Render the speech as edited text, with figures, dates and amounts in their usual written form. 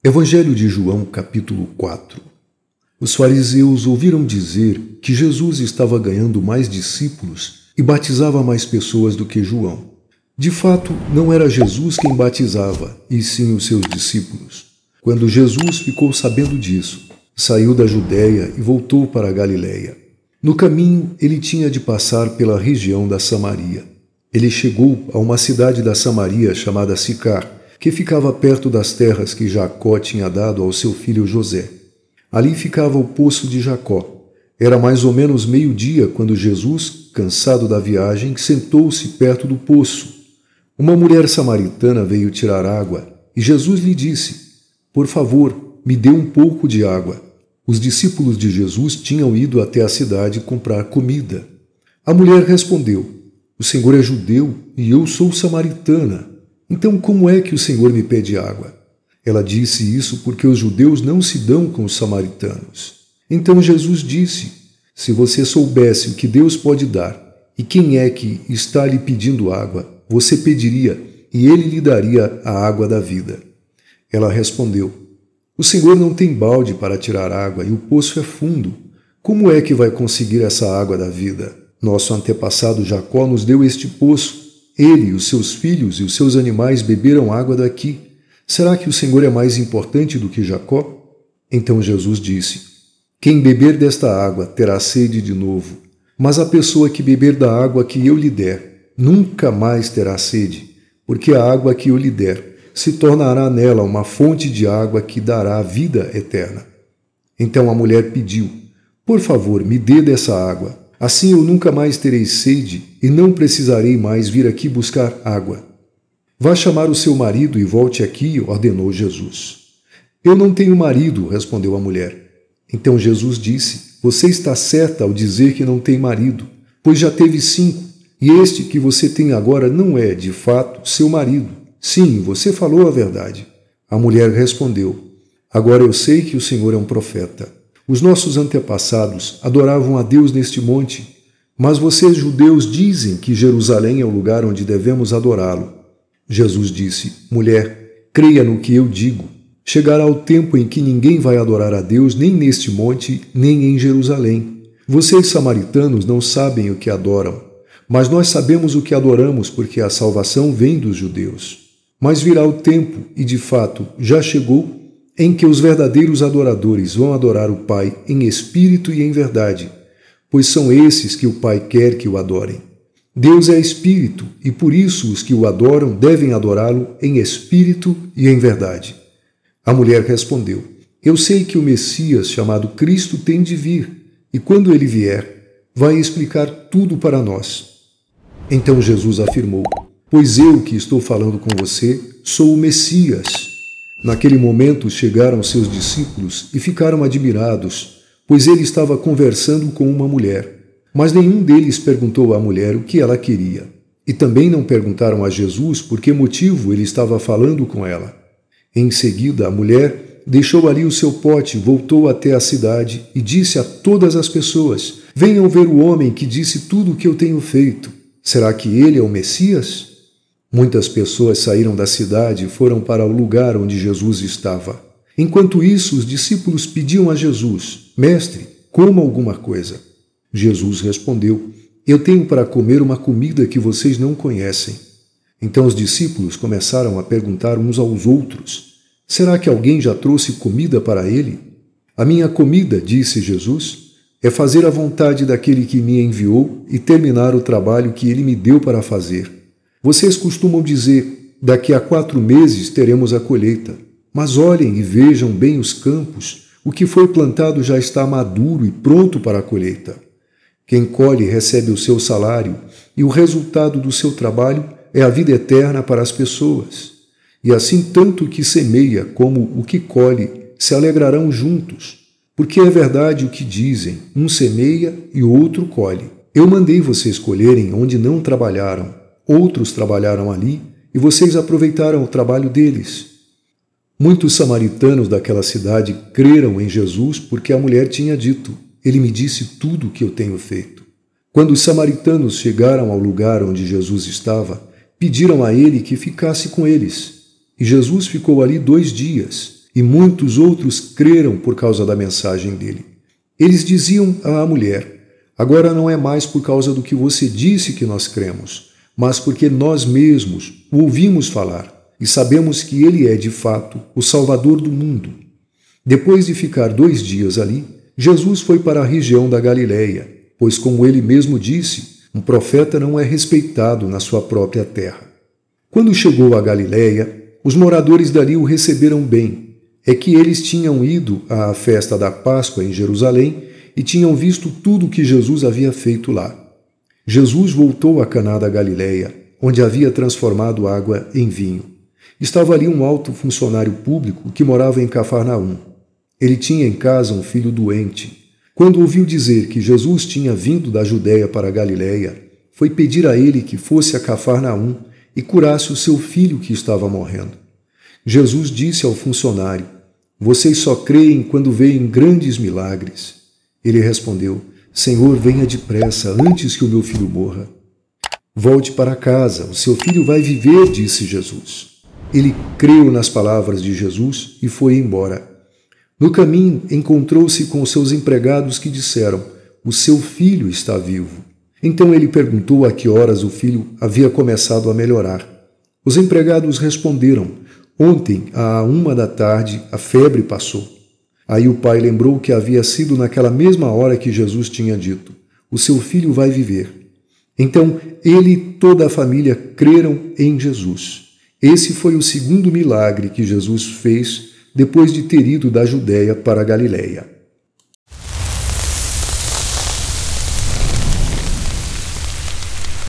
Evangelho de João, capítulo 4. Os fariseus ouviram dizer que Jesus estava ganhando mais discípulos e batizava mais pessoas do que João. De fato, não era Jesus quem batizava, e sim os seus discípulos. Quando Jesus ficou sabendo disso, saiu da Judéia e voltou para a Galiléia. No caminho, ele tinha de passar pela região da Samaria. Ele chegou a uma cidade da Samaria chamada Sicar, que ficava perto das terras que Jacó tinha dado ao seu filho José. Ali ficava o poço de Jacó. Era mais ou menos meio-dia quando Jesus, cansado da viagem, sentou-se perto do poço. Uma mulher samaritana veio tirar água e Jesus lhe disse: "Por favor, me dê um pouco de água." Os discípulos de Jesus tinham ido até a cidade comprar comida. A mulher respondeu: "O Senhor é judeu e eu sou samaritana. Então como é que o Senhor me pede água?" Ela disse isso porque os judeus não se dão com os samaritanos. Então Jesus disse: "Se você soubesse o que Deus pode dar e quem é que está lhe pedindo água, você pediria e ele lhe daria a água da vida." Ela respondeu: "O Senhor não tem balde para tirar água e o poço é fundo. Como é que vai conseguir essa água da vida? Nosso antepassado Jacó nos deu este poço. Ele, os seus filhos e os seus animais beberam água daqui. Será que o Senhor é mais importante do que Jacó?" Então Jesus disse: "Quem beber desta água terá sede de novo, mas a pessoa que beber da água que eu lhe der nunca mais terá sede, porque a água que eu lhe der se tornará nela uma fonte de água que dará vida eterna." Então a mulher pediu: "Por favor, me dê dessa água. Assim eu nunca mais terei sede e não precisarei mais vir aqui buscar água." "Vá chamar o seu marido e volte aqui", ordenou Jesus. "Eu não tenho marido", respondeu a mulher. Então Jesus disse: "Você está certa ao dizer que não tem marido, pois já teve 5, e este que você tem agora não é, de fato, seu marido. Sim, você falou a verdade." A mulher respondeu: "Agora eu sei que o Senhor é um profeta. Os nossos antepassados adoravam a Deus neste monte, mas vocês judeus dizem que Jerusalém é o lugar onde devemos adorá-lo." Jesus disse: "Mulher, creia no que eu digo. Chegará o tempo em que ninguém vai adorar a Deus nem neste monte, nem em Jerusalém. Vocês samaritanos não sabem o que adoram, mas nós sabemos o que adoramos, porque a salvação vem dos judeus. Mas virá o tempo, e de fato já chegou, em que os verdadeiros adoradores vão adorar o Pai em espírito e em verdade, pois são esses que o Pai quer que o adorem. Deus é espírito, e por isso os que o adoram devem adorá-lo em espírito e em verdade." A mulher respondeu: "Eu sei que o Messias, chamado Cristo, tem de vir, e quando ele vier, vai explicar tudo para nós." Então Jesus afirmou: "Pois eu que estou falando com você sou o Messias." Naquele momento chegaram seus discípulos e ficaram admirados, pois ele estava conversando com uma mulher. Mas nenhum deles perguntou à mulher o que ela queria. E também não perguntaram a Jesus por que motivo ele estava falando com ela. Em seguida, a mulher deixou ali o seu pote, voltou até a cidade e disse a todas as pessoas: "Venham ver o homem que disse tudo o que eu tenho feito. Será que ele é o Messias?" Muitas pessoas saíram da cidade e foram para o lugar onde Jesus estava. Enquanto isso, os discípulos pediam a Jesus: "Mestre, coma alguma coisa." Jesus respondeu: "Eu tenho para comer uma comida que vocês não conhecem." Então os discípulos começaram a perguntar uns aos outros: "Será que alguém já trouxe comida para ele?" "A minha comida", disse Jesus, "é fazer a vontade daquele que me enviou e terminar o trabalho que ele me deu para fazer. Vocês costumam dizer: daqui a 4 meses teremos a colheita. Mas olhem e vejam bem os campos. O que foi plantado já está maduro e pronto para a colheita. Quem colhe recebe o seu salário, e o resultado do seu trabalho é a vida eterna para as pessoas. E assim tanto o que semeia como o que colhe se alegrarão juntos. Porque é verdade o que dizem: um semeia e o outro colhe. Eu mandei vocês colherem onde não trabalharam. Outros trabalharam ali, e vocês aproveitaram o trabalho deles." Muitos samaritanos daquela cidade creram em Jesus porque a mulher tinha dito: "Ele me disse tudo o que eu tenho feito." Quando os samaritanos chegaram ao lugar onde Jesus estava, pediram a ele que ficasse com eles. E Jesus ficou ali 2 dias. e muitos outros creram por causa da mensagem dele. Eles diziam à mulher: agora não é mais por causa do que você disse que nós cremos, mas porque nós mesmos o ouvimos falar e sabemos que ele é, de fato, o Salvador do mundo. Depois de ficar 2 dias ali, Jesus foi para a região da Galileia, pois, como ele mesmo disse, um profeta não é respeitado na sua própria terra. Quando chegou à Galileia, os moradores dali o receberam bem. É que eles tinham ido à festa da Páscoa em Jerusalém e tinham visto tudo o que Jesus havia feito lá. Jesus voltou a Caná da Galileia, onde havia transformado água em vinho. Estava ali um alto funcionário público que morava em Cafarnaum. Ele tinha em casa um filho doente. Quando ouviu dizer que Jesus tinha vindo da Judéia para a Galileia, foi pedir a ele que fosse a Cafarnaum e curasse o seu filho que estava morrendo. Jesus disse ao funcionário: vocês só creem quando veem grandes milagres. Ele respondeu: Senhor, venha depressa, antes que o meu filho morra. Volte para casa, o seu filho vai viver, disse Jesus. Ele creu nas palavras de Jesus e foi embora. No caminho, encontrou-se com os seus empregados que disseram: o seu filho está vivo. Então ele perguntou a que horas o filho havia começado a melhorar. Os empregados responderam: ontem, à 1h a febre passou. Aí o pai lembrou que havia sido naquela mesma hora que Jesus tinha dito: o seu filho vai viver. Então ele e toda a família creram em Jesus. Esse foi o segundo milagre que Jesus fez depois de ter ido da Judéia para a Galileia.